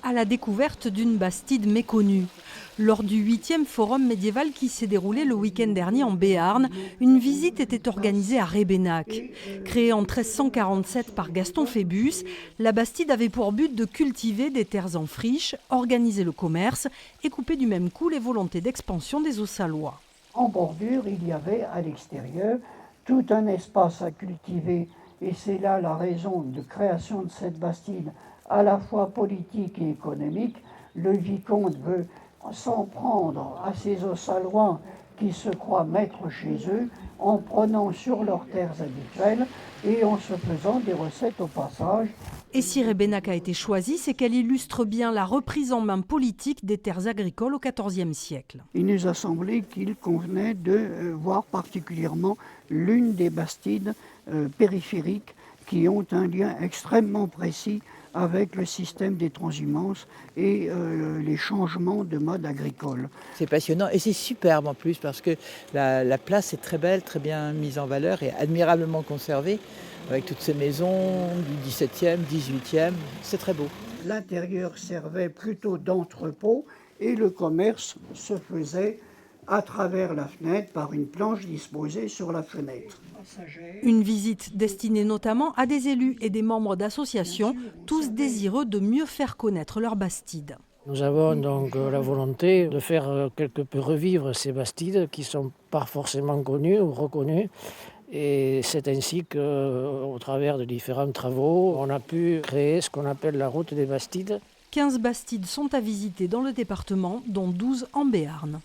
à la découverte d'une bastide méconnue. Lors du 8e forum médiéval qui s'est déroulé le week-end dernier en Béarn, une visite était organisée à Rébénac. Créée en 1347 par Gaston Phébus, la bastide avait pour but de cultiver des terres en friche, organiser le commerce et couper du même coup les volontés d'expansion des Auxallois. En bordure, il y avait à l'extérieur tout un espace à cultiver et c'est là la raison de création de cette bastide à la fois politique et économique. Le vicomte veut s'en prendre à ces Auxallois qui se croient maîtres chez eux en prenant sur leurs terres habituelles et en se faisant des recettes au passage. Et si Rébénac a été choisie, c'est qu'elle illustre bien la reprise en main politique des terres agricoles au XIVe siècle. Il nous a semblé qu'il convenait de voir particulièrement l'une des bastides périphériques qui ont un lien extrêmement précis avec le système des transhumances et les changements de mode agricole. C'est passionnant et c'est superbe en plus parce que la place est très belle, très bien mise en valeur et admirablement conservée avec toutes ces maisons du XVIIe, XVIIIe, c'est très beau. L'intérieur servait plutôt d'entrepôt et le commerce se faisait à travers la fenêtre par une planche disposée sur la fenêtre. Une visite destinée notamment à des élus et des membres d'associations, tous désireux de mieux faire connaître leur bastide. Nous avons donc la volonté de faire quelque peu revivre ces bastides qui ne sont pas forcément connues ou reconnues. Et c'est ainsi qu'au travers de différents travaux, on a pu créer ce qu'on appelle la route des bastides. 15 bastides sont à visiter dans le département, dont 12 en Béarn.